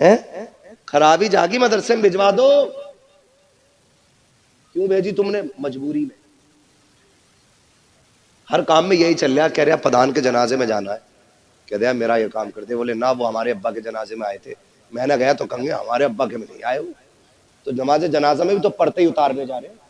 ہیں خرابی جاگی مدرسے میں بھجوا دو. کیوں بھیجی تم نے؟ مجبوری میں. ہر کام میں یہی چل رہا. کہہ رہا پدان کے جنازے میں جانا ہے. کہہ دیا میرا یہ کام کرتے. بولے نہ وہ ہمارے ابا کے جنازے میں آئے تھے. میں نے گیا تو کہیں گے ہمارے ابا کے میں نہیں آئے. وہ تو نماز جنازہ میں بھی تو پڑھتے ہی اتارنے جا رہے ہیں.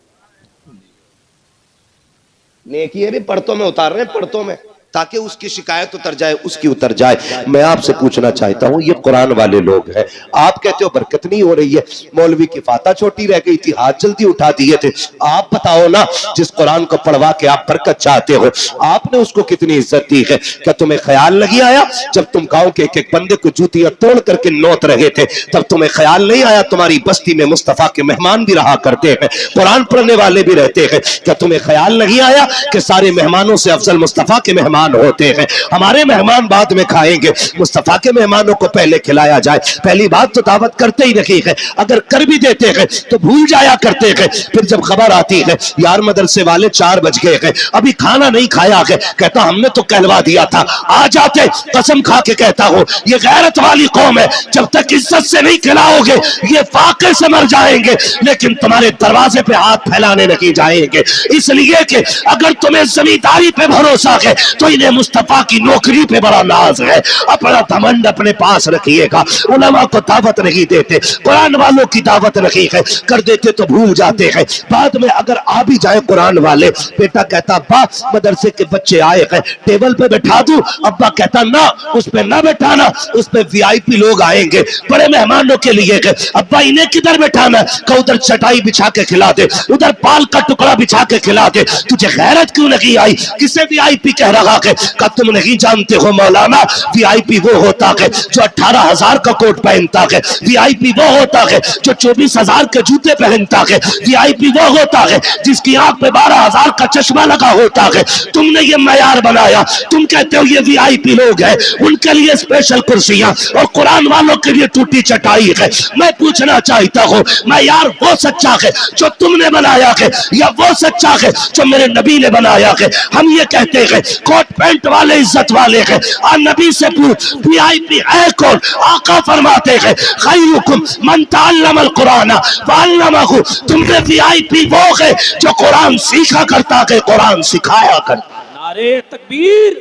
نیکی ہے بھی پڑھتوں میں اتار رہے ہیں, پڑھتوں میں, تاکہ اس کی شکایت اتر جائے, اس کی اتر جائے. میں آپ سے پوچھنا چاہتا ہوں, یہ قرآن والے لوگ ہیں, آپ کہتے ہو برکت نہیں ہو رہی ہے, مولوی کی فاتح چھوٹی رہ گئی تھی, ہاتھ جلدی اٹھا دیے تھے. آپ بتاؤ نا, جس قرآن کو پڑھوا کے آپ برکت چاہتے ہو, آپ نے اس کو کتنی عزت دی ہے؟ کیا تمہیں خیال نہیں آیا جب تم گاؤں کے ایک ایک بندے کو جوتیاں توڑ کر کے نوت رہے تھے, تب تمہیں خیال نہیں آیا تمہاری بستی میں مصطفیٰ کے مہمان بھی رہا کرتے ہیں, قرآن پڑھنے والے بھی رہتے ہیں؟ کیا تمہیں خیال نہیں آیا کہ سارے مہمانوں سے افضل مصطفیٰ کے مہمان ہوتے ہیں؟ ہمارے مہمان بعد میں کھائیں گے, مصطفیٰ کے مہمانوں کو پہلے کھلایا جائے. پہلی بات تو دعوت کرتے ہی نہیں ہے, اگر کر بھی دیتے ہیں تو بھول جایا کرتے ہیں. پھر جب خبر آتی ہے یار مدرسے والے 4 بج گئے ہیں, ابھی کھانا نہیں کھایا ہے, کہتا ہم نے تو کہلوا دیا تھا, آ جاتے. قسم کھا کے کہتا ہوں یہ غیرت والی قوم ہے, جب تک عزت سے نہیں کھلاؤ گے یہ فاقے سے مر جائیں گے, لیکن تمہارے دروازے پہ ہاتھ پھیلانے نہیں جائیں گے. اس لیے کہ اگر تمہیں زمینداری پہ بھروسہ ہے تو انہیں مصطفیٰ کی نوکری پہ بڑا ناز ہے. اپنا دمنڈ اپنے پاس رکھیے گا. علماء کو دعوت نہیں دیتے, قرآن والوں کی دعوت نہیں ہے, کر دیتے تو بھول جاتے ہیں. بعد میں اگر آ بھی جائے قرآن والے, بیٹا کہتا ابا مدرسے کے بچے آئے ہیں ٹیبل پہ بٹھا دوں, ابا کہتا نہ اس پہ نہ بٹھانا, اس پہ وی آئی پی لوگ آئیں گے, بڑے مہمانوں کے لیے. ابا انہیں کدھر بٹھانا؟ کہ ادھر چٹائی بچھا کے کھلا دے, ادھر پال کا ٹکڑا بچھا کے کھلا دے. تجھے غیرت کیوں نہیں آئی؟ کسے وی آئی پی کہہ رہا ہے؟ کہ تم نہیں جانتے ہو مولانا, وی آئی پی وہ ہوتا ہے جو 18,000 کا کوٹ پہنتا ہے, وی آئی پی وہ ہوتا ہے جو 24,000 کے جوتے پہنتا ہے, وی آئی پی وہ ہوتا ہے جس کی آنکھ پہ 12,000 کا چشمہ لگا ہوتا ہے. تم نے یہ معیار بنایا, تم کہتے ہو یہ وی آئی پی لوگ ہیں, ان کے لیے اسپیشل کرسیاں اور قرآن والوں کے لیے ٹوٹی چٹائی ہے. میں پوچھنا چاہتا ہوں معیار وہ سچا ہے جو تم نے بنایا ہے یا وہ سچا ہے جو میرے نبی نے بنایا ہے؟ ہم یہ کہتے ہیں کوٹ پینٹ والے عزت والے ہیں, اور نبی سے پوچھ وی آئی پی ہے کون؟ آقا فرماتے ہیں خیرکم من تعلم القرآن وعلمہ. تم نے وی آئی پی وہ ہے جو قرآن سیکھا کرتا ہے, قرآن سکھایا کرتا. نعرہ تکبیر,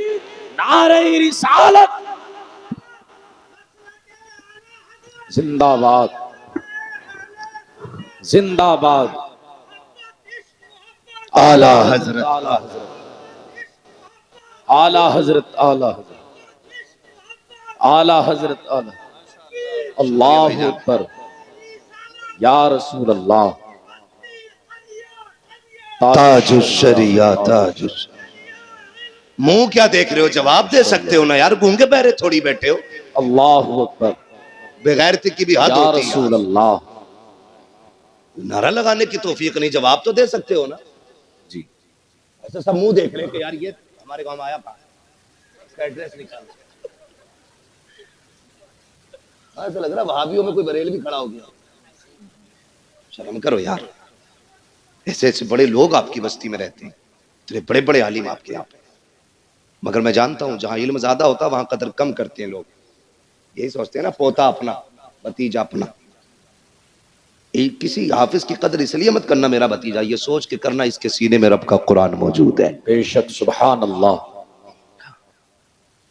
نعرہ رسالت, زندہ باد, زندہ باد. اعلی حضرت, اعلی حضرت, اعلی حضرت, اعلی حضرت, اعلی. اللہ اکبر, یا رسول اللہ. تاج الشریعہ, تاج الشریعہ. منہ کیا دیکھ رہے ہو؟ جواب دے سکتے ہو نا یار, گونگے بہرے تھوڑی بیٹھے ہو. اللہ اکبر, بغیرتی کی بھی حد یا ہوتی ہے. رسول اللہ. نعرہ لگانے کی توفیق نہیں, جواب تو دے سکتے ہو نا. جی ایسا سب منہ دیکھ رہے کہ یار یہ ہمارے گاؤں میں آیا کہاں ہے, اس کا ایڈریس نکال. ایسا لگ رہا وہابیوں میں کوئی بریل بھی کھڑا ہو گیا. شرم کرو یار, ایسے ایسے بڑے لوگ آپ کی بستی میں رہتے ہیں, اتنے بڑے بڑے عالم آپ کے یہاں پہ. مگر میں جانتا ہوں جہاں علم زیادہ ہوتا وہاں قدر کم کرتے ہیں لوگ. یہی سوچتے ہیں نا پوتا اپنا بھتیجا اپنا. کسی حافظ کی قدر اس لیے مت کرنا میرا بھتیجا, یہ سوچ کے کرنا اس کے سینے میں رب کا قرآن موجود ہے. بے شک, سبحان اللہ.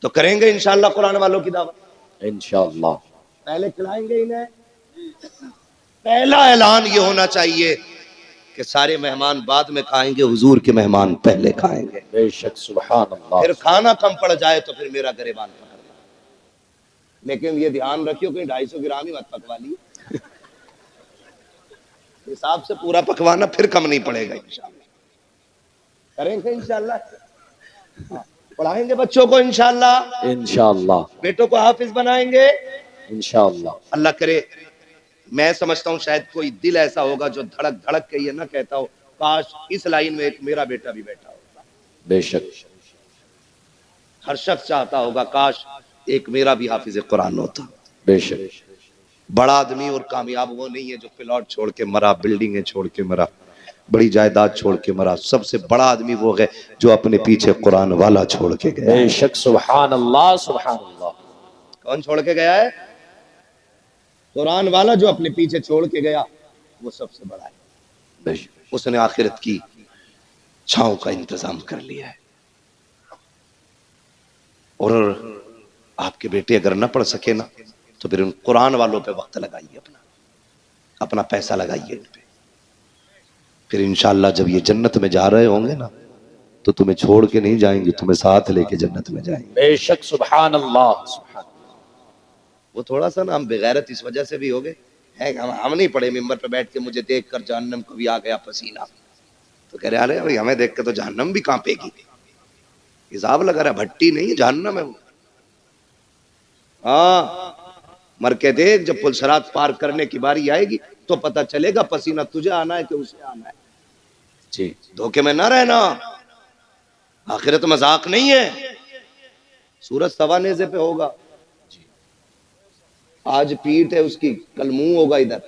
تو کریں گے انشاءاللہ قرآن والوں کی دعوت انشاءاللہ. پہلے کھلائیں گے انہیں. پہلا اعلان یہ ہونا چاہیے کہ سارے مہمان بعد میں کھائیں گے, حضور کے مہمان پہلے کھائیں گے. بے شک, سبحان اللہ. پھر کھانا کم پڑ جائے تو پھر میرا گریبان پکڑنا, لیکن یہ دھیان رکھیو کہ 250 گرام ہی مت پکوا لی, حساب سے پورا پکوانا, پھر کم نہیں پڑے گا. انشاءاللہ کریں گے انشاءاللہ. پڑھائیں گے بچوں کو انشاءاللہ, انشاءاللہ, بیٹوں کو حافظ بنائیں گے انشاءاللہ. اللہ کرے. میں سمجھتا ہوں شاید کوئی دل ایسا ہوگا جو دھڑک دھڑک کے یہ نہ کہتا ہو کاش اس لائن میں ایک میرا بیٹا بھی بیٹھا ہوتا. بے شک, ہر شخص چاہتا ہوگا کاش ایک میرا بھی حافظ قرآن ہوتا. بے شک. بڑا آدمی اور کامیاب وہ نہیں ہے جو پلاٹ چھوڑ کے مرا, بلڈنگیں چھوڑ کے مرا, بڑی جائیداد چھوڑ کے مرا. سب سے بڑا آدمی وہ ہے جو اپنے پیچھے قرآن والا چھوڑ کے گیا. بے شک, سبحان اللہ, سبحان اللہ. کون چھوڑ کے گیا ہے؟ قرآن والا جو اپنے پیچھے چھوڑ کے گیا وہ سب سے بڑا ہے. بے شک. اس نے آخرت کی چھاؤں کا انتظام کر لیا ہے. اور آپ کے بیٹے اگر نہ پڑھ سکے نا تو پھر ان قرآن والوں پہ وقت لگائیے، اپنا پیسہ لگائیے ان پہ. پھر انشاءاللہ جب یہ جنت میں جا رہے ہوں گے نا تو تمہیں چھوڑ کے نہیں جائیں گے، تمہیں ساتھ لے کے جنت میں جائیں گے. بے شک. سبحان اللہ. سبحان. وہ تھوڑا سا نا ہم بغیرت اس وجہ سے بھی ہو گئے ہیں، ہم نہیں پڑھے ممبر پہ بیٹھ کے مجھے دیکھ کر جہنم کو بھی آ گیا پسینہ، تو کہہ رہے ہیں ہمیں دیکھ کے تو جہنم بھی کانپے گی. حساب لگا رہا بھٹی نہیں جہنم ہے وہ. ہاں مر کے دیکھ، جب پل صراط پار کرنے کی باری آئے گی تو پتہ چلے گا پسینہ تجھے آنا ہے کہ اسے آنا ہے. جی. دھوکے میں نہ رہنا، آخرت مذاق نہیں ہے. سورج سوا نیزے پہ ہوگا، آج پیٹ ہے اس کی، کل منہ ہوگا ادھر.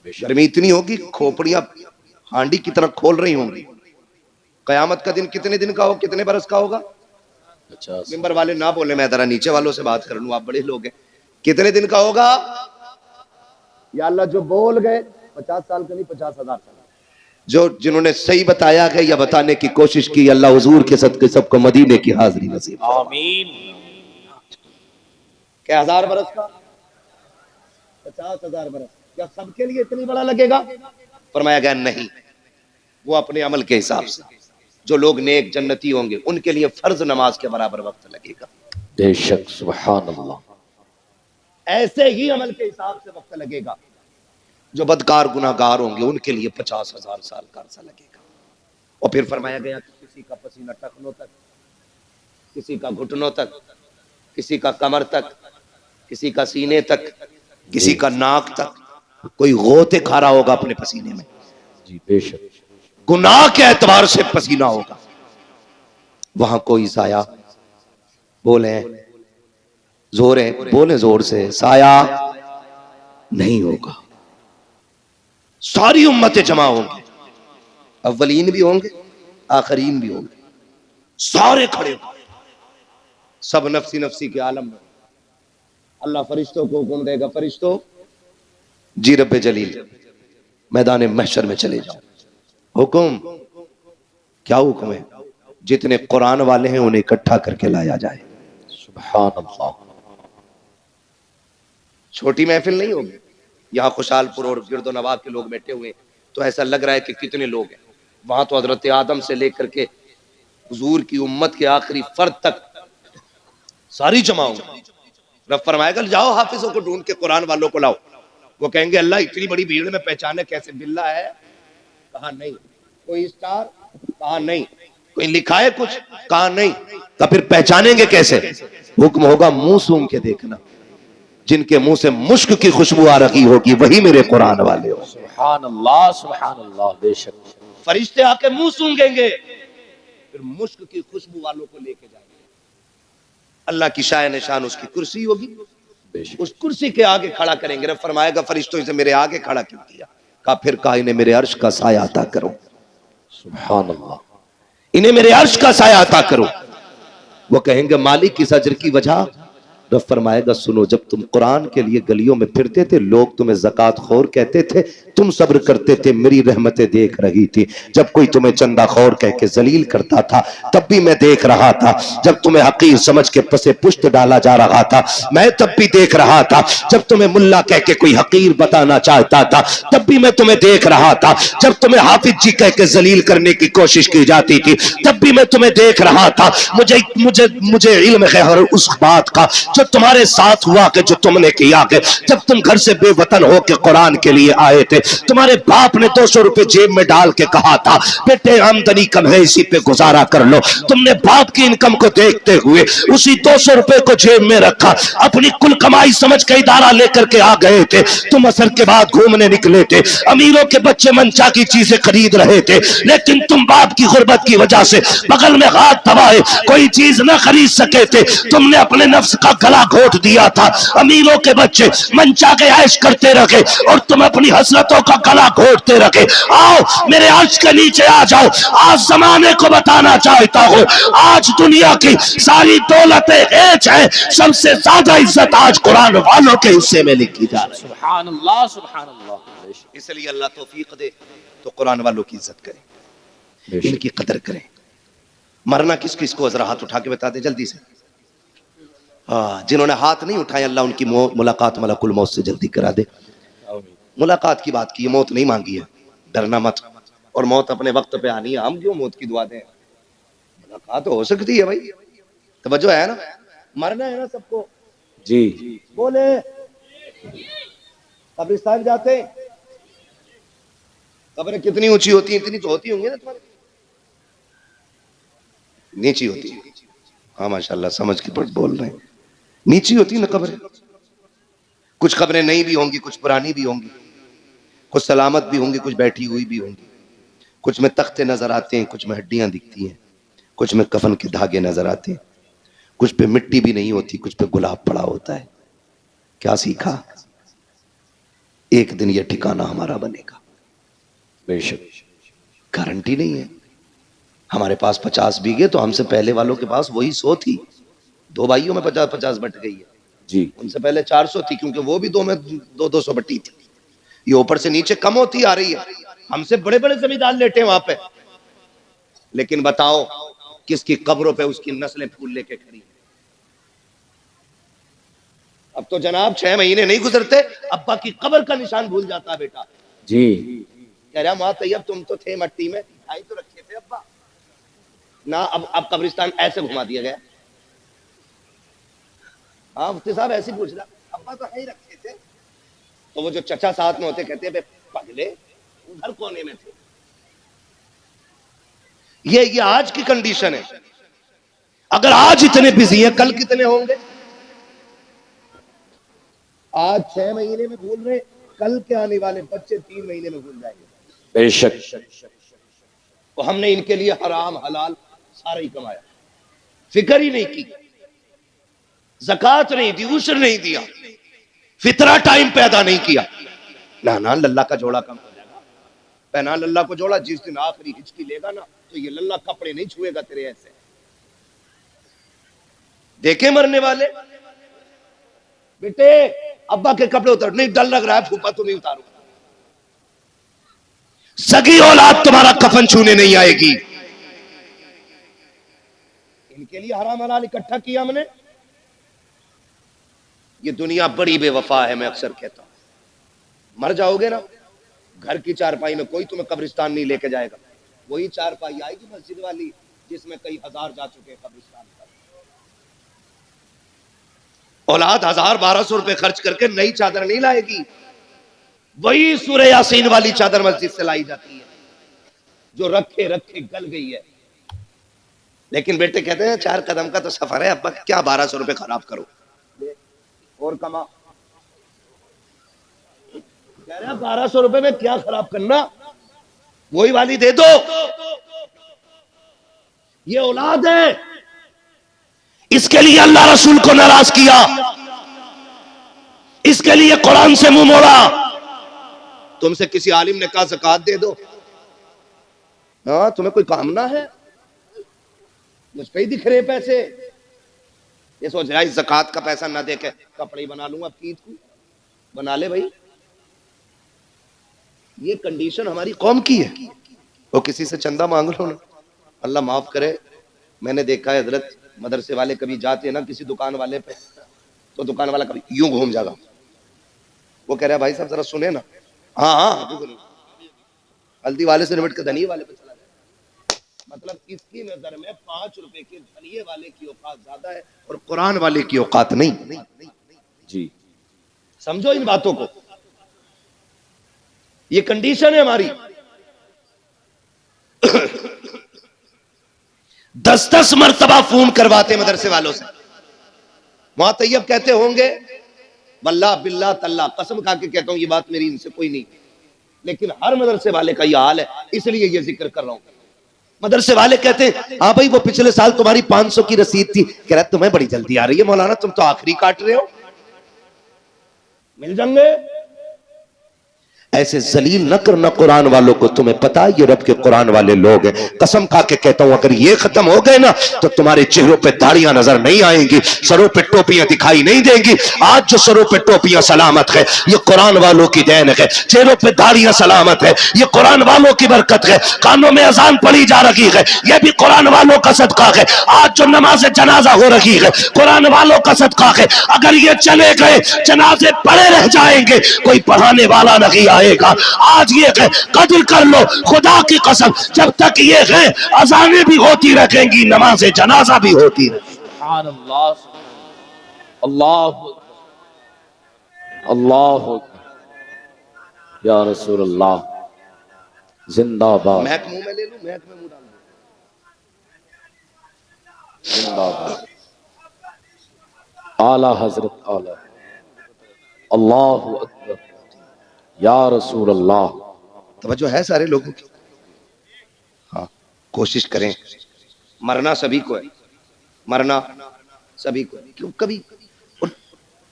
گرمی اتنی ہوگی کھوپڑیاں ہانڈی کی طرح کھول رہی ہوں گی. قیامت کا دن کتنے دن کا ہو، کتنے برس کا ہوگا؟ 50. ممبر والے نہ بولے، میں ذرا نیچے والوں سے بات کر لوں، آپ بڑے لوگ ہیں. کتنے دن کا ہوگا؟ یا اللہ جو بول گئے 50 سال کا نہیں 50,000 سال. جو جنہوں نے صحیح بتایا ہے یا بتانے کی کوشش کی، اللہ حضور کے صدقے سب کو مدینے کی حاضری نصیب. آمین. کیا 1000 برس کا؟ 50,000 برس. کیا سب کے لیے اتنی بڑا لگے گا؟ فرمایا گیا نہیں، وہ اپنے عمل کے حساب سے. جو لوگ نیک جنتی ہوں گے ان کے لیے فرض نماز کے برابر وقت لگے گا. بے شک. سبحان اللہ. ایسے ہی عمل کے حساب سے وقت لگے گا. جو بدکار گناہگار ہوں گے ان کے لیے 50,000 سال کا عرصہ لگے گا. اور پھر فرمایا گیا کہ کسی کا پسینہ ٹخنوں تک، کسی کا گھٹنوں تک، کسی کا کمر تک، کسی کا سینے تک، کسی کا ناک تک. کوئی غوطے کھا رہا ہوگا اپنے پسینے میں. جی. بے شک. گناہ کے اعتبار سے پسینہ ہوگا. وہاں کوئی سایہ، بولیں زور ہے، بولیں زور سے، سایہ نہیں ہوگا. ساری امتیں جمع ہوں گے، اولین بھی ہوں گے آخرین بھی ہوں گے، سارے کھڑے ہوں گے، سب نفسی نفسی کے عالم میں. اللہ فرشتوں کو حکم دے گا، فرشتوں جی رب جلیل میدان محشر میں چلے جاؤ. حکم کیا حکم ہے؟ جتنے قرآن والے ہیں انہیں اکٹھا کر کے لایا جائے. سبحان اللہ. چھوٹی محفل نہیں ہوگی. یہاں خوشحال پور اور گرد و نواح کے لوگ بیٹھے ہوئے تو ایسا لگ رہا ہے کہ کتنے لوگ ہیں. وہاں تو حضرت آدم سے لے کر کے حضور کی امت کے آخری فرد تک ساری جمع ہوں گے. رب فرمائے گا جاؤ حافظوں کو ڈھونڈ کے قرآن والوں کو لاؤ. وہ کہیں گے اللہ اتنی بڑی بھیڑ میں پہچانے کیسے؟ بلّہ ہے؟ کہا نہیں. کوئی اسٹار؟ کہا نہیں. کوئی لکھا ہے کچھ؟ کہا نہیں. تو پھر پہچانیں گے کیسے؟ حکم ہوگا منہ سونگ کے دیکھنا. جن کے منہ سے مشک کی خوشبو آ رہی ہوگی وہی میرے قرآن والے ہو. سبحان اللہ. سبحان اللہ. بے شک. فرشتے آ کے منہ سونگیں گے، پھر مشک کی خوشبو والوں کو لے کے جائیں گے. اللہ کی شاہ نشان اس کی کرسی ہوگی، بے شک. اس کرسی کے آگے کھڑا کریں گے. رب فرمائے گا فرشتوں سے میرے آگے کھڑا کیوں کیا؟ کہا پھر کہا انہیں میرے عرش کا سایہ عطا کرو. سبحان اللہ. انہیں میرے عرش کا سایہ عطا کرو. وہ کہیں گے مالک اس اجر کی وجہ؟ رب فرمائے گا سنو، جب تم قرآن کے لیے گلیوں میں پھرتے تھے لوگ تمہیں زکوٰۃ خور کہتے تھے، تم صبر کرتے تھے، میری رحمتیں دیکھ رہی تھی. جب کوئی تمہیں چندہ خور کہہ کے ذلیل کرتا تھا تب بھی میں دیکھ رہا تھا. جب تمہیں حقیر سمجھ کے پسے پشت ڈالا جا رہا تھا میں تب بھی دیکھ رہا تھا. جب تمہیں ملا کہہ کے کوئی حقیر بتانا چاہتا تھا تب بھی میں تمہیں دیکھ رہا تھا. جب تمہیں حافظ جی کہہ کے ذلیل کرنے کی کوشش کی جاتی تھی تب بھی میں تمہیں دیکھ رہا تھا. مجھے علم ہے ہر اس بات کا جو تمہارے ساتھ ہوا کہ جو تم نے کیا کہ جب تم گھر سے بے وطن ہو کے قرآن کے لیے آئے تھے تمہارے باپ نے 200 روپے جیب میں ڈال کے کہا تھا بیٹے آمدنی کم ہے اسی پہ گزارا کر لو. تم نے باپ کی انکم کو دیکھتے ہوئے اسی 200 روپے کو جیب میں رکھا، اپنی کل کمائی سمجھ کے ادارہ لے کر کے آ گئے تھے. تم عصر کے بعد گھومنے نکلے تھے، امیروں کے بچے منچا کی چیزیں خرید رہے تھے، لیکن تم باپ کی غربت کی وجہ سے بغل میں ہاتھ دبائے کوئی چیز نہ خرید سکے تھے. تم نے اپنے نفس کا گلا گھونٹ دیا تھا، امیروں کے بچے منچا کے عیش کرتے رکھے اور تم اپنی حسرتوں کا گلا گھونٹتے رکھے. آؤ میرے عرش کے نیچے آ جاؤ. آج زمانے کو بتانا چاہتا ہوں، آج دنیا کی ساری دولتیں ہیچ ہیں، سب سے زیادہ عزت آج قرآن والوں کے حصے میں لکھی جا رہی ہے. سبحان اللہ سبحان اللہ. بے شک اس لیے اللہ توفیق دے تو قرآن والوں کی عزت کریں، بے ان شک. کی قدر کریں. مرنا کس کس کو ذرا ہاتھ اٹھا کے بتا دے جلدی سے. جنہوں نے ہاتھ نہیں اٹھائے اللہ ان کی ملاقات ملک الموت سے جلدی کرا دے. آمین. ملاقات کی بات کی ہے، موت نہیں مانگی ہے، ڈرنا مت. اور موت اپنے وقت پہ آنی ہے، ہم کیوں موت کی دعا دیں؟ ملاقات ہو سکتی ہے بھائی، توجہ ہے نا، مرنا ہے نا سب کو. جی بولے قبرستان جاتے ہیں، قبریں کتنی اونچی ہوتی ہیں؟ اتنی تو ہوتی ہوں گی نا تمہاری، نیچی ہوتی ہے. ہاں ماشاءاللہ سمجھ کے بول رہے ہیں، نیچی ہوتی نا قبریں. کچھ قبریں نئی بھی ہوں گی، کچھ پرانی بھی ہوں گی، کچھ سلامت بھی ہوں گی، کچھ بیٹھی ہوئی بھی ہوں گی. کچھ میں تختے نظر آتے ہیں، کچھ میں ہڈیاں دکھتی ہیں، کچھ میں کفن کے دھاگے نظر آتے ہیں، کچھ پہ مٹی بھی نہیں ہوتی، کچھ پہ گلاب پڑا ہوتا ہے. کیا سیکھا؟ ایک دن یہ ٹھکانہ ہمارا بنے گا، بے شک. گارنٹی نہیں ہے. ہمارے پاس 50 بیگھے تو ہم سے پہلے والوں کے پاس وہی 100 تھی. 2 بھائیوں میں 50-50 بٹ گئی ہے. جی ان سے پہلے 400 تھی، کیونکہ وہ بھی 2 میں 200 بٹی تھی. یہ اوپر سے نیچے کم ہوتی آ رہی ہے. ہم سے بڑے بڑے زمیندار لیٹے وہاں پہ، لیکن بتاؤ کس کی قبروں پہ اس کی نسلیں پھول لے کے کھڑی ہیں. اب تو جناب 6 مہینے نہیں گزرتے ابا کی قبر کا نشان بھول جاتا بیٹا. جی کہہ رہا ماں طیب تم تو تھے مٹی میں، دکھائی تو رکھے تھے ابا نا. اب قبرستان ایسے گھما دیا گیا. ہاں مفتی صاحب ایسے پوچھ رہا، ابا تو ہے ہی رکھے تھے. تو وہ جو چچا ساتھ میں ہوتے کہتے ہیں بے پگلے ادھر کونے میں تھے. یہ آج کی کنڈیشن ہے. اگر آج اتنے بزی ہیں کل کتنے ہوں گے؟ آج 6 مہینے میں بھول رہے، کل کے آنے والے بچے 3 مہینے میں بھول جائیں گے. بے شک. تو ہم نے ان کے لیے حرام حلال سارا ہی کمایا، فکر ہی نہیں کی، زکوٰۃ نہیں دی، عشر نہیں دیا، فطرہ ٹائم پیدا نہیں کیا. نہ للہ کا جوڑا کم ہو جائے گا. پہنا للہ کو جوڑا، جس دن آخری ہچکی لے گا نا تو یہ للہ کپڑے نہیں چھوئے گا تیرے. ایسے دیکھیں مرنے والے بیٹے ابا کے کپڑے اتر نہیں، ڈر لگ رہا ہے پھوپا تو نہیں اتاروں. سگی اولاد تمہارا کفن چھونے نہیں آئے گی. ان کے لیے حرام حلال اکٹھا کیا ہم نے. یہ دنیا بڑی بے وفا ہے. میں اکثر کہتا ہوں مر جاؤ گے نا، گھر کی چارپائی میں کوئی تمہیں قبرستان نہیں لے کے جائے گا. وہی چارپائی آئے گی مسجد والی جس میں کئی ہزار جا چکے ہیں قبرستان پر. اولاد 1000-1200 روپے خرچ کر کے نئی چادر نہیں لائے گی. وہی سورہ یاسین والی چادر مسجد سے لائی جاتی ہے جو رکھے گل گئی ہے. لیکن بیٹے کہتے ہیں 4 قدم کا تو سفر ہے ابا، کیا 1200 روپے خراب کرو اور کما. کہہ رہے ہیں 1200 روپے میں کیا خراب کرنا، وہی والی دے دو. یہ اولاد ہے، اس کے لیے اللہ رسول کو ناراض کیا، اس کے لیے قرآن سے منہ موڑا. تم سے کسی عالم نے کہا زکوٰۃ دے دو، ہاں تمہیں کوئی کام نہ ہے، مجھ پہ ہی دکھ رہے پیسے. یہ سوچ رہا ہے زکوٰۃ کا پیسہ نہ دے کے کپڑے ہی بنا لوں گا، عید کو بنا لے بھائی. یہ کنڈیشن ہماری قوم کی ہے. وہ کسی سے چندہ مانگ لو نا، اللہ معاف کرے. میں نے دیکھا ہے حضرت مدرسے والے کبھی جاتے ہیں نا کسی دکان والے پہ، تو دکان والا کبھی یوں گھوم جائے گا. وہ کہہ رہا ہے بھائی صاحب ذرا سنیں نا. ہاں ہلدی والے سے نمٹ کے دھنیے والے پہ چلا جائے. مطلب اس کی نظر میں 5 روپے کے دھنیے والے کی اوقات زیادہ ہے اور قرآن والے کی اوقات نہیں. جی سمجھو ان باتوں کو. یہ کنڈیشن ہے ہماری. 10 مرتبہ فون کرواتے مدرسے والوں سے. وہاں طیب کہتے ہوں گے واللہ باللہ تاللہ قسم کھا کے کہتا ہوں یہ بات میری ان سے کوئی نہیں، لیکن ہر مدرسے والے کا یہ حال ہے، اس لیے یہ ذکر کر رہا ہوں. مدرسے والے کہتے ہیں ہاں بھائی وہ پچھلے سال تمہاری 500 کی رسید تھی. کہہ رہا تمہیں بڑی جلدی آ رہی ہے مولانا, تم تو آخری کاٹ رہے ہو, مل جائیں گے. ایسے ذلیل نہ کرنا قرآن والوں کو. تمہیں پتا یہ رب کے قرآن والے لوگ ہیں. قسم کھا کے کہتا ہوں اگر یہ ختم ہو گئے نا تو تمہارے چہروں پہ داڑیاں نظر نہیں آئیں گی, سروں پہ ٹوپیاں دکھائی نہیں دیں گی. آج جو سروں پہ ٹوپیاں سلامت ہے یہ قرآن والوں کی دین ہے, چہروں پہ داڑیاں سلامت ہے یہ قرآن والوں کی برکت ہے. کانوں میں اذان پڑھی جا رہی ہے یہ بھی قرآن والوں کا صدقہ ہے. آج جو نماز جنازہ ہو رہی ہے قرآن والوں کا صدقہ ہے. اگر یہ چلے گئے جنازے پڑے رہ جائیں گے, کوئی پڑھانے والا نہیں آئے گا. آج یہ ہے قدر کر لو خدا کی قسم, جب تک یہ ہے اذانیں بھی ہوتی رہیں گی نماز جنازہ بھی ہوتی رہے گی. سبحان اللہ, اللہ اللہ یا رسول اللہ, زندہ باد مہک منہ میں لے لوں, مہک میں منہ ڈال دوں. زندہ باد اعلی حضرت اعلی, اللہ اکبر یا رسول اللہ. توجہ ہے سارے لوگوں کی؟ ہاں کوشش کریں. مرنا سبھی کو ہے, مرنا سبھی کو ہے. کیوں کبھی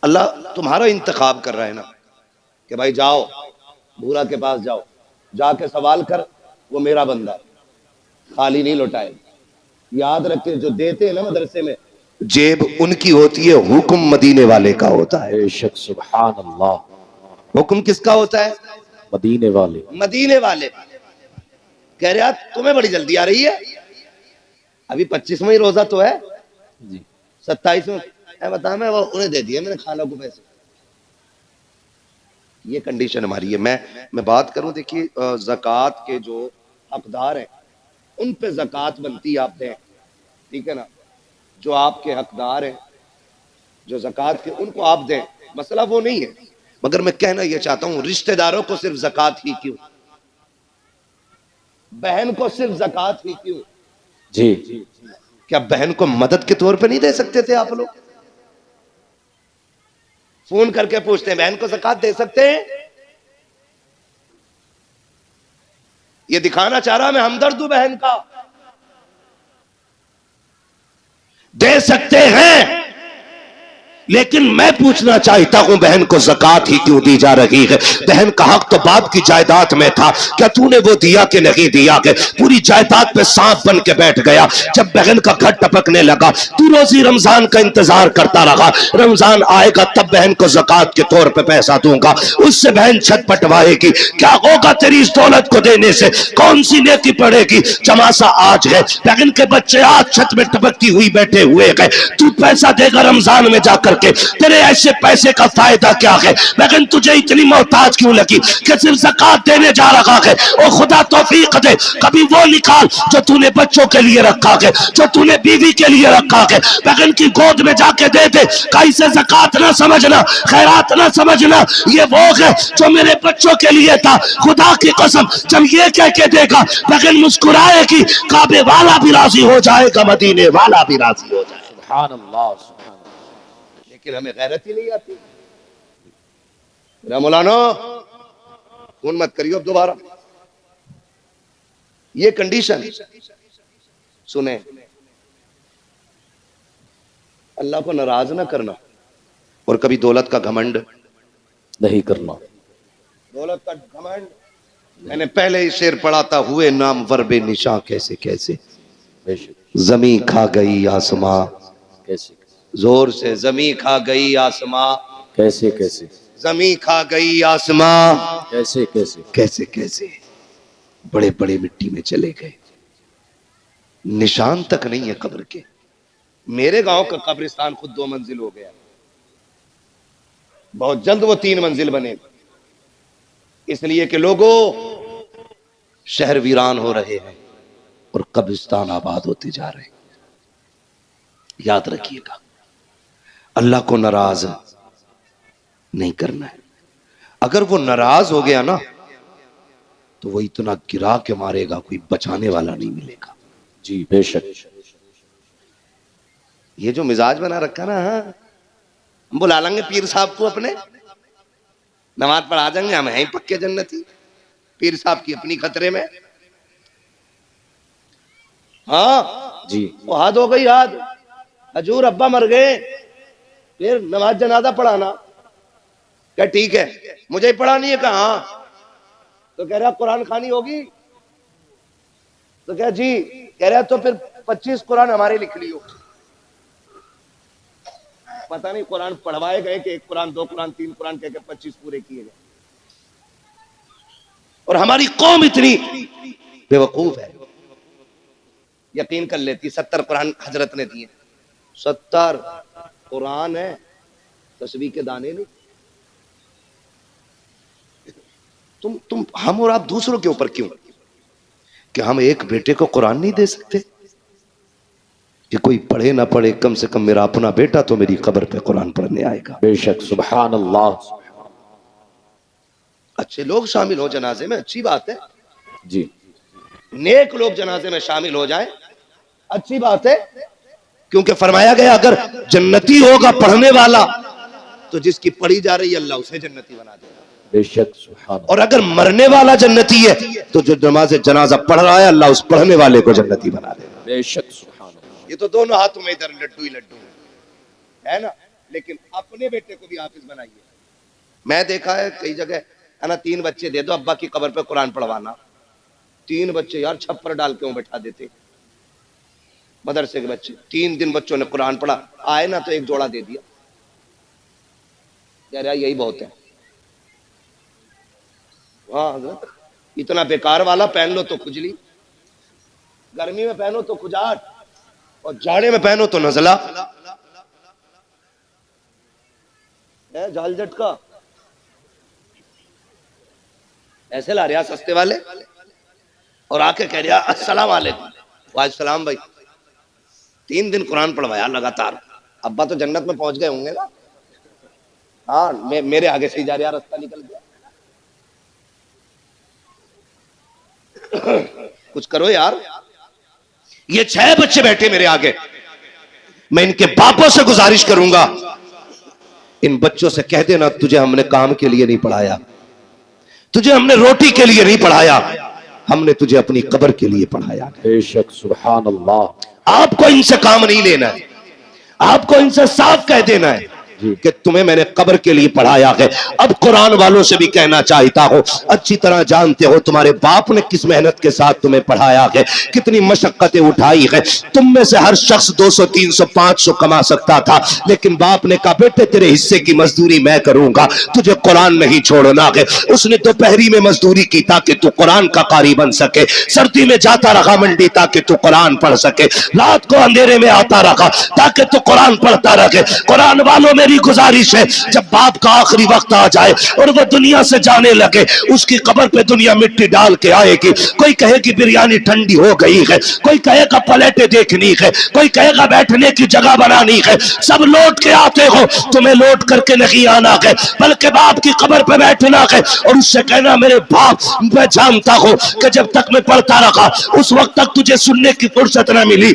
اللہ تمہارا انتخاب کر رہا ہے نا کہ بھائی جاؤ بھورا کے پاس جاؤ, جا کے سوال کر, وہ میرا بندہ ہے, خالی نہیں لوٹائے. یاد رکھے جو دیتے ہیں نا مدرسے میں جیب ان کی ہوتی ہے, حکم مدینے والے کا ہوتا ہے. بے شک سبحان اللہ, حکم کس کا ہوتا ہے؟ مدینے والے. مدینے والے. کہہ رہے تمہیں بڑی جلدی آ رہی ہے, ابھی 25واں ہی روزہ تو ہے, جی 27واں بتا میں وہ انہیں دے دیا میں نے کھانا کو پیسے. یہ کنڈیشن ہماری ہے. میں بات کروں, دیکھیے زکوٰۃ کے جو حقدار ہیں ان پہ زکوٰۃ بنتی ہے, آپ دیں, ٹھیک ہے نا. جو آپ کے حقدار ہیں جو زکوٰۃ کے ان کو آپ دیں, مسئلہ وہ نہیں ہے. مگر میں کہنا یہ چاہتا ہوں رشتہ داروں کو صرف زکوٰۃ ہی کیوں, بہن کو صرف زکوٰۃ ہی کیوں؟ جی کیا بہن کو مدد کے طور پہ نہیں دے سکتے تھے آپ لوگ؟ فون کر کے پوچھتے ہیں بہن کو زکوٰۃ دے سکتے ہیں؟ یہ دکھانا چاہ رہا میں ہمدرد ہوں بہن کا. دے سکتے ہیں, لیکن میں پوچھنا چاہتا ہوں بہن کو زکوٰۃ ہی کیوں دی جا رہی ہے؟ بہن کا حق تو باپ کی جائیداد میں تھا, کیا تو نے وہ دیا کہ نہیں دیا؟ کہ پوری جائیداد پہ سانپ بن کے بیٹھ گیا. جب بہن کا گھر ٹپکنے لگا تو روزی رمضان کا انتظار کرتا رہا, رمضان آئے گا تب بہن کو زکوٰۃ کے طور پہ پیسہ دوں گا. اس سے بہن چھت پٹوائے گی, کیا ہوگا تیری اس دولت کو دینے سے؟ کون سی نیکی پڑے گی؟ چماسا آج ہے, بہن کے بچے آج چھت میں ٹپکتی ہوئی بیٹھے ہوئے گئے, تو پیسہ دے گا رمضان میں جا کر کے, تیرے ایسے پیسے کا فائدہ کیا ہے؟ لیکن تجھے اتنی محتاج کیوں لگی کہ صرف زکوٰۃ دینے جا رہا ہے؟ او خدا توفیق دے, کبھی وہ نکال جو تو نے بچوں کے لیے رکھا ہے, جو تو نے بیوی کے لیے رکھا ہے, لیکن کی گود میں جا کے دے دے. کہیں سے زکوٰۃ نہ سمجھنا, خیرات نہ سمجھنا, یہ وہ ہے جو میرے بچوں کے لیے تھا. خدا کی قسم جب یہ کہہ کے دے گا لیکن مسکرائے گی, کعبے والا بھی راضی ہو جائے گا, مدینے والا بھی راضی ہو جائے گا. سبحان اللہ, لیکن ہمیں غیرت ہی نہیں آتی. مولانا فون مت کریو اب دوبارہ. یہ کنڈیشن سنیں, اللہ کو ناراض نہ کرنا اور کبھی دولت کا گھمنڈ نہیں کرنا. دولت کا گھمنڈ, میں نے پہلے ہی شعر پڑھا تھا, ہوئے نامور بے نشاں کیسے کیسے, بے شک, زمین کھا گئی آسماں, کیسے زور سے زمین کھا گئی آسماں, کیسے کیسے, زمین کھا گئی آسماں, کیسے کیسے, کیسے کیسے بڑے بڑے مٹی میں چلے گئے, نشان تک نہیں ہے قبر کے. میرے گاؤں کا قبرستان خود 2 منزل ہو گیا, بہت جلد وہ 3 منزل بنے, اس لیے کہ لوگوں شہر ویران ہو رہے ہیں اور قبرستان آباد ہوتے جا رہے ہیں. یاد رکھیے گا اللہ کو ناراض نہیں کرنا ہے. اگر وہ ناراض ہو گیا نا تو وہ اتنا گرا کے مارے گا, کوئی بچانے والا نہیں ملے گا. جی بے شک. یہ جو مزاج بنا رکھا نا, ہم بلا لیں گے پیر صاحب کو اپنے, نماز پڑھا جائیں گے, ہم ہیں پکے جنتی, پیر صاحب کی اپنی خطرے میں. ہاں جی وہ حد ہو گئی حد. حضور ابا مر گئے, پھر نماز جنازہ پڑھانا. کہ ٹھیک ہے مجھے پڑھانی ہے. کہا ہاں. تو کہہ رہا قرآن خوانی ہوگی؟ تو کہا جی. کہہ رہا تو پھر 25 قرآن ہمارے لکھ لیو. پتہ نہیں قرآن پڑھوائے گئے کہ 1 قرآن 2 قرآن 3 قرآن کہہ کے 25 پورے کیے گئے. اور ہماری قوم اتنی بے وقوف ہے, یقین کر لیتی 70 قرآن حضرت نے دیے. 70 قرآن ہے, تسبیح کے دانے نہیں. تم ہم اور آپ دوسروں کے اوپر کیوں کہ ہم ایک بیٹے کو قرآن نہیں دے سکتے کہ کوئی پڑھے نہ پڑھے, کم سے کم میرا اپنا بیٹا تو میری قبر پہ قرآن پڑھنے آئے گا. بے شک سبحان اللہ. اچھے لوگ شامل ہو جنازے میں, اچھی بات ہے. جی نیک لوگ جنازے میں شامل ہو جائیں, اچھی بات ہے. کیونکہ فرمایا گیا اگر جنتی ہوگا پڑھنے والا تو جس کی پڑھی جا رہی ہے اللہ اسے جنتی بنا دے گا. بے شک سبحان اللہ. اور اگر مرنے والا جنتی ہے تو جو نماز جنازہ پڑھ رہا ہے اللہ اس پڑھنے والے کو جنتی بنا دے گا. بے شک سبحان اللہ. یہ تو دونوں ہاتھوں میں ادھر لڈو ہی لڈو ہے نا. لیکن اپنے بیٹے کو بھی حافظ بنائیے. میں دیکھا ہے کئی جگہ ہے نا, 3 بچے دے دو ابا کی قبر پہ قرآن پڑھوانا. 3 بچے یار چھپر ڈال کے بٹھا دیتے مدرسے کے بچے. 3 دن بچوں نے قرآن پڑھا, آئے نا تو 1 جوڑا دے دیا. یار یہی بہت ہے. ہاں حضرت اتنا بیکار والا پہن لو تو کھجلی, گرمی میں پہنو تو کھجاٹ, اور جاڑے میں پہنو تو نزلہ. جھال جھٹکا ایسے لا رہا سستے والے, اور آ کے کہہ رہا السلام علیکم. وعلیکم السلام بھائی. 3 دن قرآن پڑھوایا لگاتار. ابا تو جنت میں پہنچ گئے ہوں گے نا. ہاں میرے آگے سے ہی جا رہا, راستہ نکل گیا. کچھ کرو یار. یہ 6 بچے بیٹھے میرے آگے, میں ان کے باپوں سے گزارش کروں گا ان بچوں سے کہہ دینا تجھے ہم نے کام کے لیے نہیں پڑھایا, تجھے ہم نے روٹی کے لیے نہیں پڑھایا, ہم نے تجھے اپنی قبر کے لیے پڑھایا. بے شک سبحان اللہ. آپ کو ان سے کام نہیں لینا ہے, آپ کو ان سے صاف کہہ دینا ہے کہ تمہیں میں نے قبر کے لیے پڑھایا ہے. اب قرآن والوں سے بھی کہنا چاہتا ہوں, اچھی طرح جانتے ہو تمہارے باپ نے کس محنت کے ساتھ تمہیں پڑھایا ہے, کتنی مشقتیں اٹھائی ہے. تم میں سے ہر شخص 200 300 500 کما سکتا تھا, لیکن باپ نے کہا بیٹے تیرے حصے کی مزدوری میں کروں گا, تجھے قرآن نہیں چھوڑنا ہے. اس نے دوپہری میں مزدوری کی تاکہ تو قرآن کا قاری بن سکے, سردی میں جاتا رہا منڈی تاکہ تو قرآن پڑھ سکے, رات کو اندھیرے میں آتا رہا تاکہ تو قرآن پڑھتا رہے. قرآن والوں میری گزارش ہے جب باپ کا آخری وقت آ جائے اور وہ دنیا سے جانے لگے, اس کی قبر پہ دنیا مٹی ڈال کے آئے گی. کوئی کہے گی بریانی ٹھنڈی ہو گئی ہے, کوئی کہے گا پلیٹیں دیکھنی ہے, کوئی کہے گا بیٹھنے کی جگہ بنانی ہے. سب لوٹ کے آتے ہو, تمہیں لوٹ کر کے نہیں آنا ہے بلکہ باپ کی قبر پہ بیٹھنا ہے اور اس سے کہنا میرے باپ میں جانتا ہوں کہ جب تک میں پڑھتا رہا اس وقت تک تجھے سننے کی فرصت نہ ملی,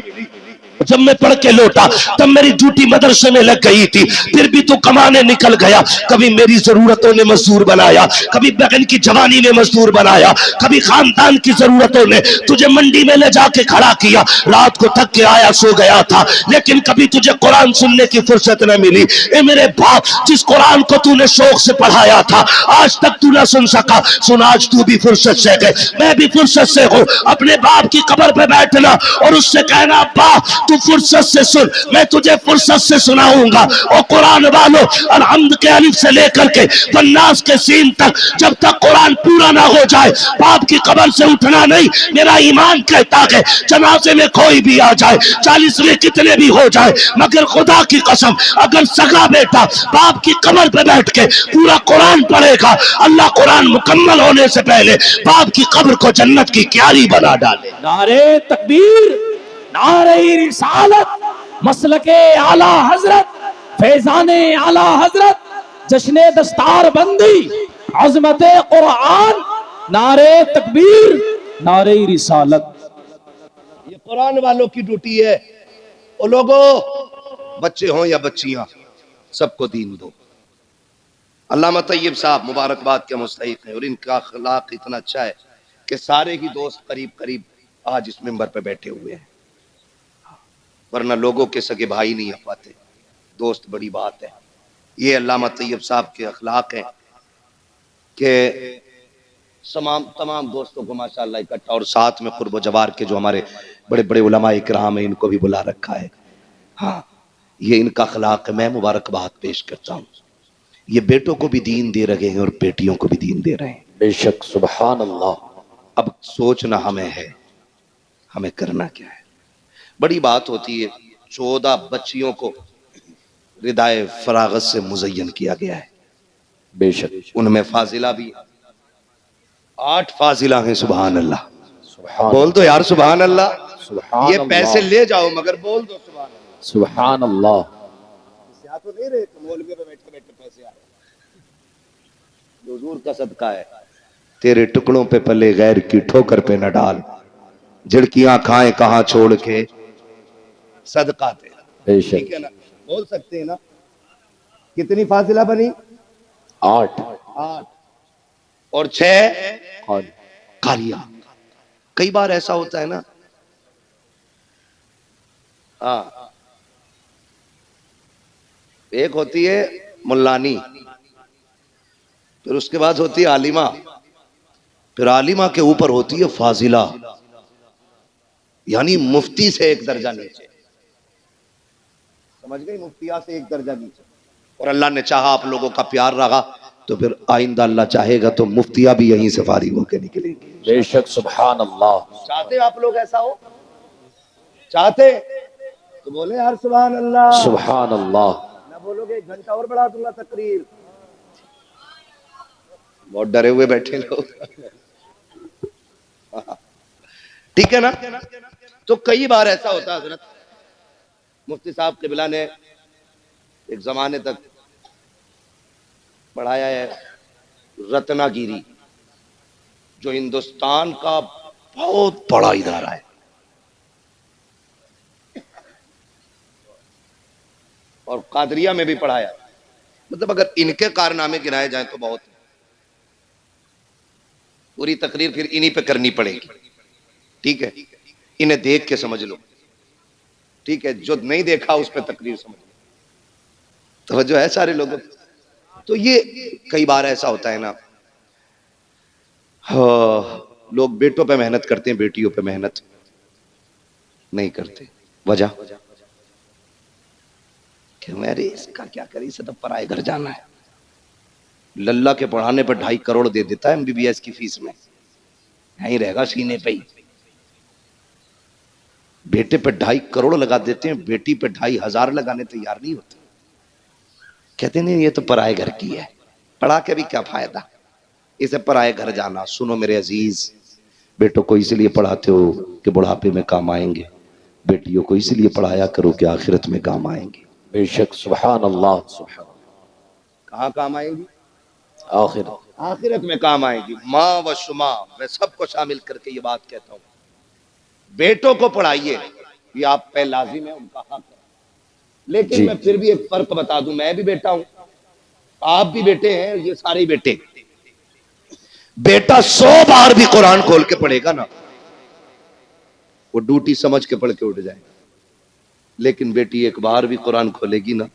جب میں پڑھ کے لوٹا تب میری ڈیوٹی مدرسے میں لگ گئی تھی, پھر بھی تو کمانے نکل گیا. کبھی میری ضرورتوں نے مزدور بنایا, کبھی بہن کی جوانی نے مزدور بنایا, کبھی خاندان کی ضرورتوں نے تجھے منڈی میں لے جا کے کھڑا کیا. رات کو تھک کے آیا سو گیا تھا, لیکن کبھی تجھے قرآن سننے کی فرصت نہ ملی. اے میرے باپ, جس قرآن کو تو نے شوق سے پڑھایا تھا آج تک تو نہ سن سکا, سن آج تو بھی فرصت سے گئے, میں بھی فرصت سے ہوں. اپنے باپ کی قبر پہ بیٹھنا اور اس سے کہنا ابا تو فرصت سے سن, میں تجھے فرصت سے سناؤں گا. اور قرآن والوں الحمد کے الف سے لے کر کے والناس کے سین تک جب تک قرآن پورا نہ ہو جائے باپ کی قبر سے اٹھنا نہیں. میرا ایمان کہتا ہے جنازے میں کوئی بھی آ جائے, 40ویں کتنے بھی ہو جائے, مگر خدا کی قسم اگر سگا بیٹا باپ کی قبر پہ بیٹھ کے پورا قرآن پڑھے گا, اللہ قرآن مکمل ہونے سے پہلے باپ کی قبر کو جنت کی کیاری بنا ڈالے. نعرہ تکبیر, نعرہ رسالت, مسلک اعلی حضرت, فیضان اعلی حضرت, جشن دستار بندی, عظمت قرآن, نعرہ تکبیر, نعرہ رسالت. یہ قرآن والوں کی ڈیوٹی ہے. او لوگوں, بچے ہوں یا بچیاں, سب کو دین دو. علامہ طیب صاحب مبارکباد کے مستحق ہیں اور ان کا اخلاق اتنا اچھا ہے کہ سارے ہی دوست قریب قریب آج اس منبر پہ بیٹھے ہوئے ہیں. ورنہ لوگوں کے سگے بھائی نہیں آ پاتے. دوست بڑی بات ہے. یہ علامہ طیب صاحب کے اخلاق ہیں کہ تمام دوستوں کو ماشاءاللہ اکٹھا، اور ساتھ میں قرب و جوار کے جو ہمارے بڑے بڑے علماء اکرام ہیں ان کو بھی بلا رکھا ہے. ہاں یہ ان کا اخلاق ہے. میں مبارکباد پیش کرتا ہوں. یہ بیٹوں کو بھی دین دے رہے ہیں اور بیٹیوں کو بھی دین دے رہے ہیں. بے شک سبحان اللہ. اب سوچنا ہمیں ہے ہمیں کرنا کیا ہے. بڑی بات ہوتی ہے. 14 بچیوں کو ردائے فراغت سے مزین کیا گیا ہے. بے شک ان میں فاضلہ بھی 8 فاضلہ ہیں. سبحان اللہ. سبحان بول دو یار سبحان اللہ. سبحان یہ پیسے اللہ. لے جاؤ مگر بول دو سبحان اللہ. سبحان اللہ. تو نہیں رہے مولوی پہ بیٹھے بیٹھے پیسے آ رہے. حضور کا صدقہ ہے. تیرے ٹکڑوں پہ پلے غیر کی ٹھوکر پہ نہ ڈال. جھڑکیاں کھائیں کہاں چھوڑ کے صدقہ تیرا. بے شک. ٹھیک ہے نا. بول سکتے ہیں نا. کتنی فاضلہ بنی؟ 8 8 اور 6 قال. قاریہ. کئی بار ایسا ہوتا ہے نا. ہاں ایک ہوتی ہے ملانی، پھر اس کے بعد ہوتی ہے عالمہ، پھر عالمہ کے اوپر ہوتی ہے فاضلہ، یعنی مفتی سے ایک درجہ نیچے. سمجھ گئی؟ مفتیہ سے ایک درجہ نیچے. اور اللہ نے چاہا آپ لوگوں کا پیار رہا تو پھر آئندہ اللہ چاہے گا تو مفتیہ بھی یہیں سے فارغ ہو کے نکلیں گے. بے شک سبحان اللہ. چاہتے آپ لوگ ایسا ہو؟ چاہتے تو بولے یار سبحان اللہ. سبحان اللہ. نہ بولو گے 1 گھنٹہ اور بڑھا دوں گا تقریر. بہت ڈرے ہوئے بیٹھے لوگ. ٹھیک ہے نا. تو کئی بار ایسا ہوتا ہے حضرت مفتی صاحب قبلہ نے ایک زمانے تک پڑھایا ہے رتنا گیری، جو ہندوستان کا بہت بڑا ادارہ ہے. اور قادریہ میں بھی پڑھایا. مطلب اگر ان کے کارنامے گنائے جائیں تو بہت. پوری تقریر پھر انہی پہ کرنی پڑے گی. ٹھیک ہے. انہیں دیکھ کے سمجھ لو. ٹھیک ہے. جو نہیں دیکھا اس پہ تقریر سمجھ لو. توجہ ہے سارے لوگوں. تو یہ کئی بار ایسا ہوتا ہے نا، لوگ بیٹوں پہ محنت کرتے ہیں بیٹیوں پہ محنت نہیں کرتے. وجہ کہ میرے اس کا کیا کری سے تو پرائے گھر جانا ہے. للہ کے پڑھانے پر 2.5 کروڑ دے دیتا ہے MBBS کی فیس میں، یہیں رہے گا سینے پہ ہی. بیٹے پہ 2.5 کروڑ لگا دیتے ہیں، بیٹی پہ 2,500 لگانے تیار نہیں ہوتے. کہتے نہیں یہ تو پرائے گھر کی ہے، پڑھا کے بھی کیا فائدہ، اسے پرائے گھر جانا. سنو میرے عزیز، بیٹوں کو اس لیے پڑھاتے ہو کہ بڑھاپے میں کام آئیں گے، بیٹیوں کو اس لیے پڑھایا کرو کہ آخرت میں کام آئیں گے. بے شک سبحان اللہ. سبحان کہاں کام آئیں گی؟ آخر. آخرت میں کام آئیں گی. ماں و شما، میں سب کو شامل کر کے یہ بات کہتا ہوں، بیٹوں کو پڑھائیے، یہ آپ پہ لازم ہے، ان کا حق ہے. لیکن جی. میں پھر بھی ایک فرق بتا دوں، میں بھی بیٹا ہوں، آپ بھی بیٹے ہیں، یہ سارے ہی بیٹے. بیٹا 100 بار بھی قرآن کھول کے پڑھے گا نا، وہ ڈیوٹی سمجھ کے پڑھ کے اٹھ جائے گا. لیکن بیٹی ایک بار بھی قرآن کھولے گی نا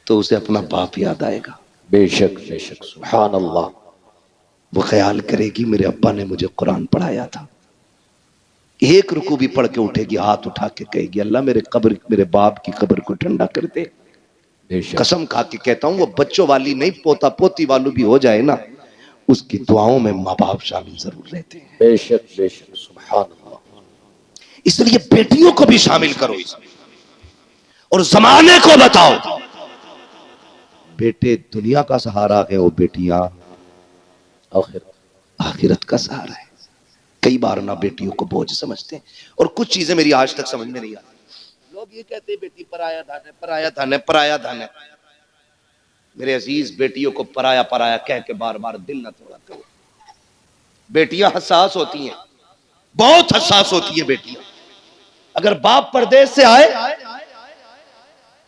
تو اسے اپنا باپ یاد آئے گا. بے شک بے شک سبحان اللہ. وہ خیال کرے گی میرے ابا نے مجھے قرآن پڑھایا تھا. ایک رکوع بھی پڑھ کے اٹھے گی، ہاتھ اٹھا کے کہے گی اللہ میرے باپ کی قبر کو ٹھنڈا کر دے. بے شک. قسم کھا کے کہتا ہوں، وہ بچوں والی نہیں، پوتا پوتی والو بھی ہو جائے نا، اس کی دعاؤں میں ماں باپ شامل ضرور رہتے ہیں. بے شک بے شک سبحان اللہ. اس لیے بیٹیوں کو بھی شامل کرو اس میں، اور زمانے کو بتاؤ بیٹے دنیا کا سہارا ہے، وہ بیٹیاں آخر. آخرت کا سہارا ہے. کئی بار نہ بیٹیوں کو بوجھ سمجھتے ہیں، اور کچھ چیزیں میری آج تک سمجھ میں نہیں آتی. لوگ یہ کہتے ہیں بیٹی پرایا دھن ہے، پرایا دھن ہے، پرایا دھن ہے. میرے عزیز، بیٹیوں کو پرایا پرایا کہہ کے بار بار دل نہ توڑا کرو. بیٹیاں حساس ہوتی ہیں، بہت حساس ہوتی ہیں بیٹیاں. اگر باپ پردیس سے آئے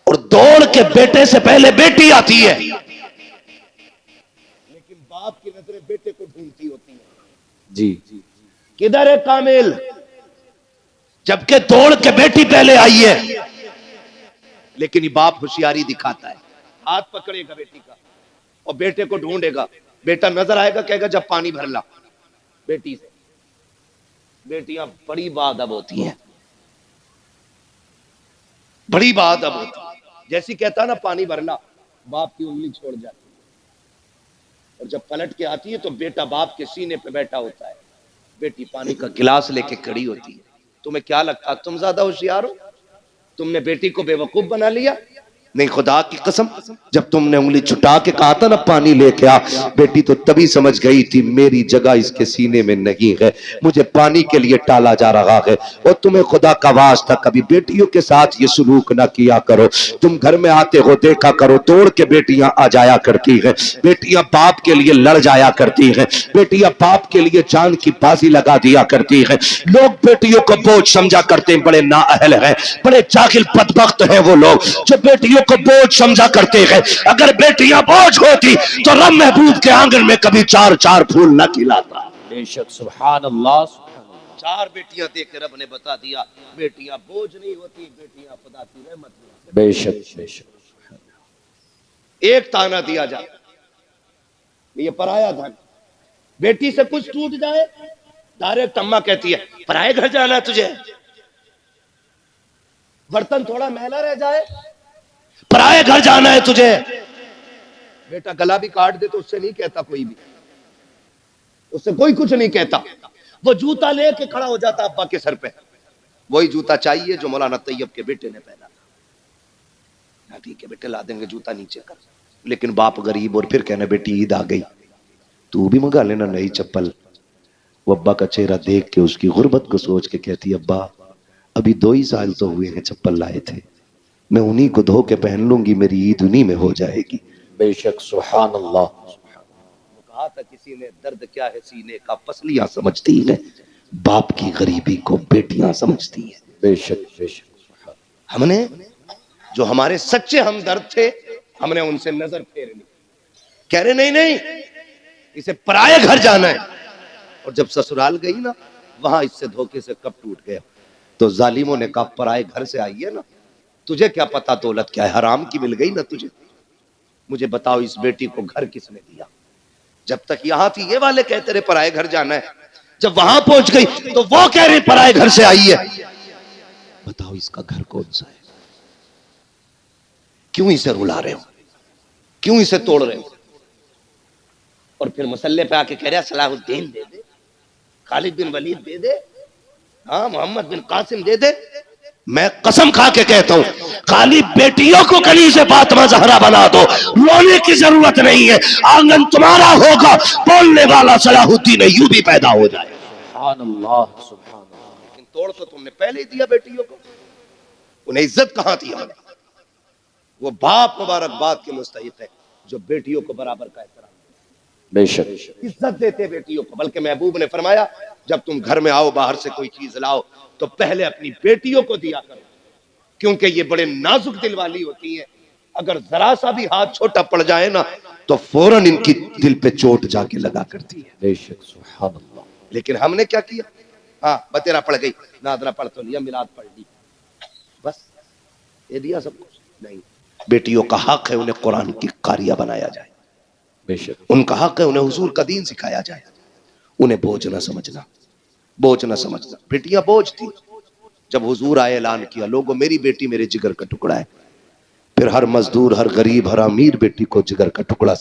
اور دوڑ کے بیٹے سے پہلے بیٹی آتی ہے، لیکن باپ کی نظریں بیٹے کو ڈھونڈتی ہوتی ہیں. جی. کدھر ہے کامل؟ جبکہ دوڑ کے بیٹی پہلے آئی ہے، لیکن یہ باپ ہوشیاری دکھاتا ہے، ہاتھ پکڑے گا بیٹی کا اور بیٹے کو ڈھونڈے گا، بیٹا نظر آئے گا، کہے گا جب پانی بھر لا بیٹی سے۔ بیٹیاں بڑی بادب ہوتی ہیں، بڑی بادب ہوتی ہیں، جیسی کہتا نا پانی بھر لا، باپ کی انگلی چھوڑ جاتی ہے، اور جب پلٹ کے آتی ہے تو بیٹا باپ کے سینے پہ بیٹھا ہوتا ہے، بیٹی پانی کا گلاس لے کے کھڑی ہوتی ہے۔ تمہیں کیا لگتا تم زیادہ ہوشیار ہو؟ تم نے بیٹی کو بے وقوف بنا لیا؟ نہیں، خدا کی قسم جب تم نے انگلی چھٹا کے کہا تھا نا پانی لے کے آ، بیٹی تو تبھی سمجھ گئی تھی میری جگہ اس کے سینے میں نہیں ہے، مجھے پانی کے لیے ٹالا جا رہا ہے۔ اور تمہیں خدا کا واسطہ کبھی بیٹیوں کے ساتھ یہ سلوک نہ کیا کرو۔ تم گھر میں آتے ہو دیکھا کرو دوڑ کے بیٹیاں آ جایا کرتی ہیں، بیٹیاں باپ کے لیے لڑ جایا کرتی ہیں، بیٹیاں باپ کے لیے جان کی بازی لگا دیا کرتی ہیں۔ لوگ بیٹیوں کو بوجھ سمجھا کرتے ہیں، بڑے نااہل ہیں، بڑے جاہل بدبخت ہیں وہ لوگ جو بیٹیوں کو بوجھ سمجھا کرتے ہیں۔ اگر بیٹیاں بوجھ ہوتی تو رب محبوب کے آنگن میں کبھی چار چار پھول نہ کھلاتا۔ بے شک سبحان اللہ سبحان اللہ۔ چار بیٹیاں دے کے رب نے بتا دیا بیٹیاں بوجھ نہیں ہوتی، بیٹیاں خدا کی رحمت نہیں۔ بے شک بے شک سبحان اللہ۔ ایک تانا دیا جائے، یہ پرایا دھن، بیٹی سے کچھ ٹوٹ جائے ڈائریکٹ اماں کہتی ہے پرائے گھر جانا ہے تجھے، برتن تھوڑا میلا رہ جائے پرائے گھر جانا ہے تجھے۔ بیٹا گلا بھی کاٹ دے تو اس سے نہیں کہتا کوئی بھی، اس سے کوئی کچھ نہیں کہتا، وہ جوتا لے کے کھڑا ہو جاتا ابا کے سر پہ، وہی جوتا چاہیے جو مولانا طیب کے بیٹے نے پہنا تھا۔ ٹھیک ہے بیٹے لا دیں گے جوتا نیچے کر، لیکن باپ غریب اور پھر کہنا بیٹی عید آ گئی تو بھی منگا لینا نئی چپل۔ وہ ابا کا چہرہ دیکھ کے اس کی غربت کو سوچ کے کہتی ابا ابھی 2 ہی سال تو ہوئے ہیں چپل لائے تھے، میں انہی کو دھو کے پہن لوں گی، میری عید انہی میں ہو جائے گی۔ بے شک سبحان اللہ۔ کہا تھا کسی نے درد کیا ہے سینے کا، پسلیاں سمجھتی ہیں، باپ کی غریبی کو بیٹیاں سمجھتی ہیں۔ بے شک بے شک سبحان اللہ۔ ہم نے جو ہمارے سچے ہمدرد تھے ہم نے ان سے نظر پھیر لی، کہہ رہے نہیں نہیں اسے پرائے گھر جانا ہے، اور جب سسرال گئی نا وہاں اس سے دھوکے سے کب ٹوٹ گیا۔ تو ظالموں نے کہا پرائے گھر سے آئی ہے نا، تجھے کیا پتا دولت کیا ہے، حرام کی مل گئی نا تجھے، مجھے بتاؤ اس بیٹی کو گھر کس نے دیا؟ جب تک یہاں تھی یہ والے کہتے رہے پرائے گھر جانا ہے، جب وہاں پہنچ گئی تو وہ کہہ رہے پرائے گھر سے آئی ہے۔ بتاؤ اس کا گھر کون سا ہے؟ کیوں اسے رلا رہے ہو، کیوں اسے توڑ رہے ہو؟ اور پھر مسلح پہ آ کے کہہ رہا صلاح الدین دے دے، خالد بن ولید دے دے، ہاں محمد بن قاسم دے دے۔ میں قسم کھا کے کہتا ہوں خالی بیٹیوں کو کلی سے فاطمہ زہرا بنا دو، رونے کی ضرورت نہیں ہے، آنگن تمہارا ہوگا، بولنے والا صلاح الدین ایوبی پیدا ہو جائے۔ سبحان اللہ سبحان اللہ۔ لیکن توڑ تو تم نے پہلے ہی دیا بیٹیوں کو، انہیں عزت کہاں تھی؟ ہمیں وہ باپ مبارکباد کے مستحق ہے جو بیٹیوں کو برابر کا احترام بے شک عزت دیتے بیٹیوں کو۔ بلکہ محبوب نے فرمایا جب تم گھر میں آؤ باہر سے کوئی چیز لاؤ تو پہلے اپنی بیٹیوں کو دیا کرو، کیونکہ یہ بڑے نازک دل والی ہوتی ہیں، اگر ذرا سا بھی ہاتھ چھوٹا پڑ جائے نا تو فوراً ان کی دل پہ چوٹ جا کے لگا کرتی ہے۔ بے شک سبحان اللہ۔ لیکن ہم نے کیا کیا؟ ہاں بتیرا پڑ گئی، نادرا پڑھ تو لیا، میلاد پڑھ لی، بس یہ دیا سب کچھ نہیں۔ بیٹیوں کا حق ہے انہیں قرآن کی قاریہ بنایا جائے، بے شک ان کا حق ہے انہیں حضور کا دین سکھایا جائے، انہیں بوجھ نہ سمجھنا، بوجھ نہ سمجھنا۔ بیٹیاں بوجھ تھی، جب حضور آئے اعلان کیا لوگوں میری بیٹی میرے جگر کا ٹکڑا ہے، پھر ہر مزدور ہر غریب ہر امیر بیٹی کو جگر کا ٹکڑا